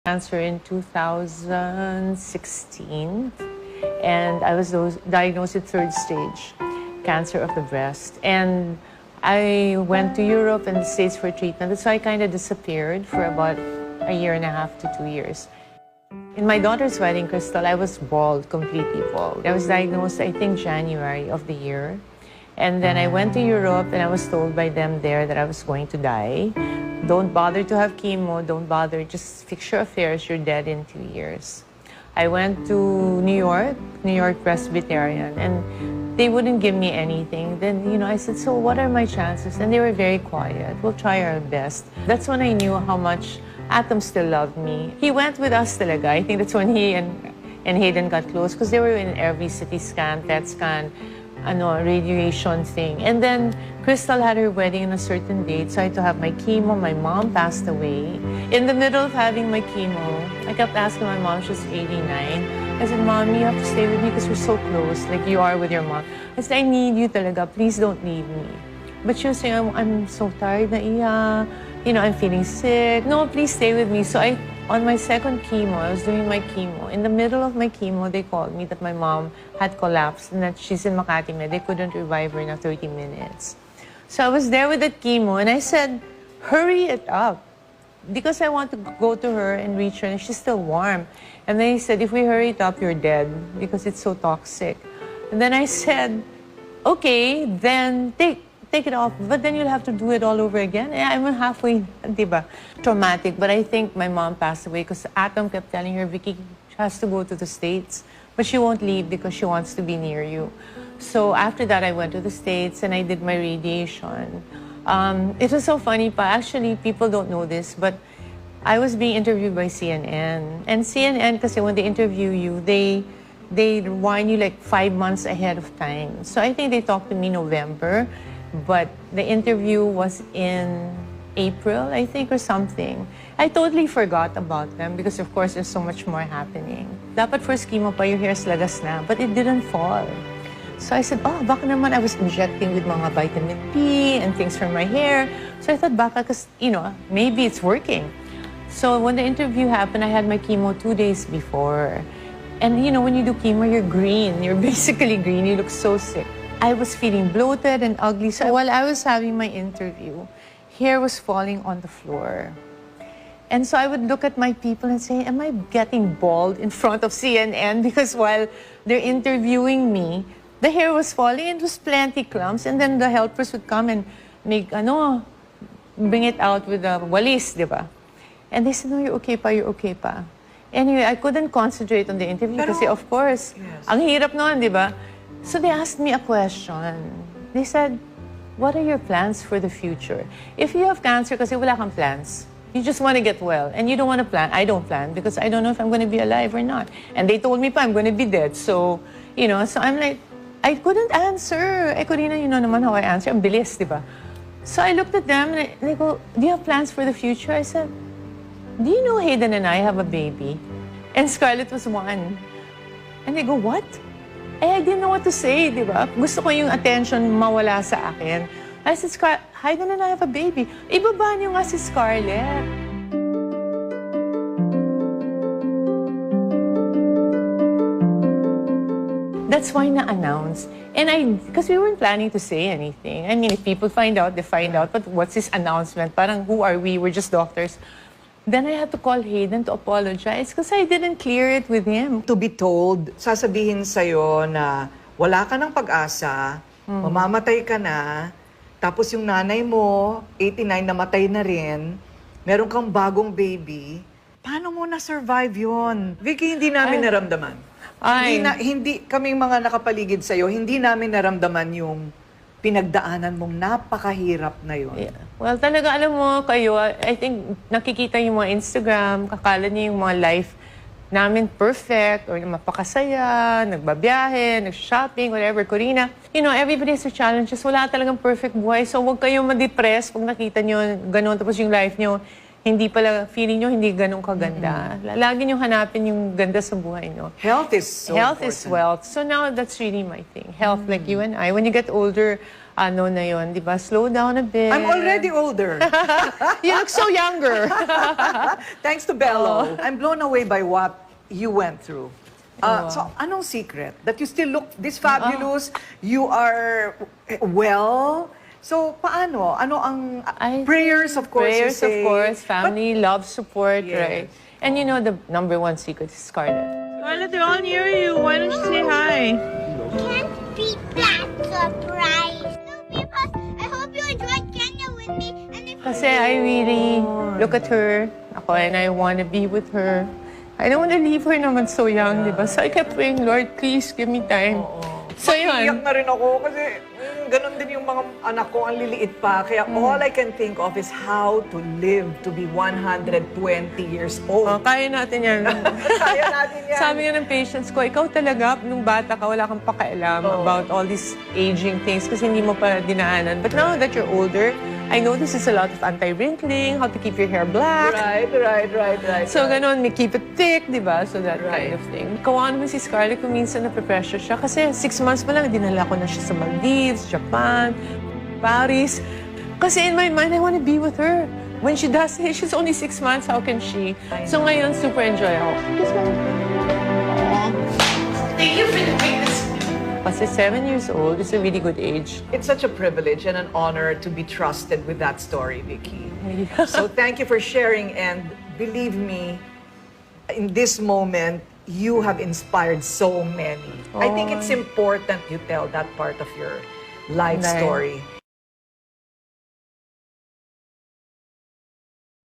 Cancer in 2016, and I was diagnosed with third stage cancer of the breast. And I went to Europe and the States for treatment. So I kind of disappeared for about a year and a half to 2 years. In my daughter's wedding, Crystal, I was bald, completely bald. I was diagnosed, I think, January of the year. And then I went to Europe and I was told by them there that I was going to die. Don't bother to have chemo, don't bother, just fix your affairs, you're dead in 2 years. I went to New York Presbyterian, and they wouldn't give me anything. Then, I said, so what are my chances? And they were very quiet. We'll try our best. That's when I knew how much Atom still loved me. He went with us talaga. I think that's when he and Hayden got close, because they were in every CT scan, PET scan, radiation thing. And then Crystal had her wedding on a certain date, so I had to have my chemo. My mom passed away. In the middle of having my chemo, I kept asking my mom, she's 89. I said, Mom, you have to stay with me because we're so close, like you are with your mom. I said, I need you talaga, please don't leave me. But she was saying, I'm so tired na iya, I'm feeling sick. No, please stay with me. So on my second chemo, I was doing my chemo. In the middle of my chemo, they called me that my mom had collapsed and that she's in Makati Med. They couldn't revive her in 30 minutes. So I was there with that chemo and I said, hurry it up. Because I want to go to her and reach her and she's still warm. And then he said, if we hurry it up, you're dead because it's so toxic. And then I said, okay, then take it off, but then you'll have to do it all over again. I'm halfway, diba? Traumatic, but I think my mom passed away because Atom kept telling her, Vicky, she has to go to the States, but she won't leave because she wants to be near you. So after that, I went to the States and I did my radiation. It was so funny pa. Actually, people don't know this, but I was being interviewed by CNN. And CNN, kasi when they interview you, they warn you like 5 months ahead of time. So I think they talked to me November, but the interview was in April, I think, or something. I totally forgot about them because, of course, there's so much more happening. Dapat first chemo pa, your hair's lagas na, but it didn't fall. So I said, baka naman I was injecting with mga vitamin P and things for my hair. So I thought, baka, because, maybe it's working. So when the interview happened, I had my chemo 2 days before. And, when you do chemo, you're green. You're basically green. You look so sick. I was feeling bloated and ugly. So while I was having my interview, hair was falling on the floor. And so I would look at my people and say, am I getting bald in front of CNN? Because while they're interviewing me, the hair was falling and it was plenty clumps. And then the helpers would come and make, bring it out with a walis, di ba? And they said, no, you're okay pa, you're okay pa. Anyway, I couldn't concentrate on the interview kasi, of course, yes, ang hirap noon, di ba? So they asked me a question. They said, what are your plans for the future? If you have cancer, kasi wala kang plans. You just want to get well. And you don't want to plan. I don't plan because I don't know if I'm going to be alive or not. And they told me pa, I'm going to be dead. So, so I'm like, I couldn't answer. Korina, you know naman how I answer. Ang bilis, di ba? So I looked at them and they go, do you have plans for the future? I said, do you know Hayden and I have a baby? And Scarlett was 1. And they go, what? I didn't know what to say, di ba? Gusto ko yung attention mawala sa akin. I said, Hayden and I have a baby. Ibaba niyo nga si Scarlett. That's why na-announce. And because we weren't planning to say anything. I mean, if people find out, they find out. But what's this announcement? Parang, who are we? We're just doctors. Then I had to call Hayden to apologize because I didn't clear it with him. To be told, sasabihin sa'yo na wala ka ng pag-asa, mamamatay ka na, tapos yung nanay mo, 89, namatay na rin, meron kang bagong baby, paano mo na-survive yun? Vicky, hindi namin naramdaman. Hindi kaming mga nakapaligid sa'yo, hindi namin naramdaman yung pinagdaanan mong napakahirap na yun. Yeah. Well, talaga, alam mo, kayo, I think nakikita yung mga Instagram, kakala niyo yung mga life namin perfect, or mapakasaya, nagbabiyahe, nag-shopping, whatever, Korina. Everybody has their challenges. Wala talagang perfect buhay. So, huwag kayong ma-depress pag nakita nyo ganun, tapos yung life nyo, hindi pala, feeling nyo, hindi ganun kaganda. Lagi nyo hanapin yung ganda sa buhay nyo. Health is so Health important. is wealth. So now, that's really my thing. Health, like you and I. When you get older, ano na yun, di ba? Slow down a bit. I'm already older. You look so younger. Thanks to Belo. I'm blown away by what you went through. So, anong secret? That you still look this fabulous, you are well. So, paano? Ano ang prayers, of course, Prayers, you say. of course, family, love, support, Yes. right? And you know, the #1 secret is Scarlett. Scarlett, they're all near you. Why don't you say hi? Can't beat that surprise. So people, I hope you enjoyed Kenya with me. And if Kasi I really look at her, ako, and I want to be with her. I don't want to leave her naman so young, di ba? So I kept praying, Lord, please give me time. So Iyak yun. na rin ako kasi ganun din yung mga anak ko, ang liliit pa. Kaya all I can think of is how to live to be 120 years old. Kaya natin yan. Kaya natin yan. Sabi nga ng patients ko, ikaw talaga, nung bata ka, wala kang pakialam about all these aging things kasi hindi mo pa dinaanan. But now that you're older, I know this is a lot of anti-wrinkling, how to keep your hair black. Right. So, ganun, may keep it thick, di ba? So, that kind of thing. Kawawa naman si Scarlett kung minsan na-pressure siya kasi 6 months pa lang, dinala ko na siya sa Maldives, Japan, Paris. Kasi in my mind, I want to be with her. When she does, hey, she's only 6 months, how can she? So, ngayon, super enjoy ako. Thank you for the witness. Kasi 7 years old is a really good age. It's such a privilege and an honor to be trusted with that story, Vicky. So thank you for sharing, and believe me, in this moment, you have inspired so many. I think it's important you tell that part of your life story.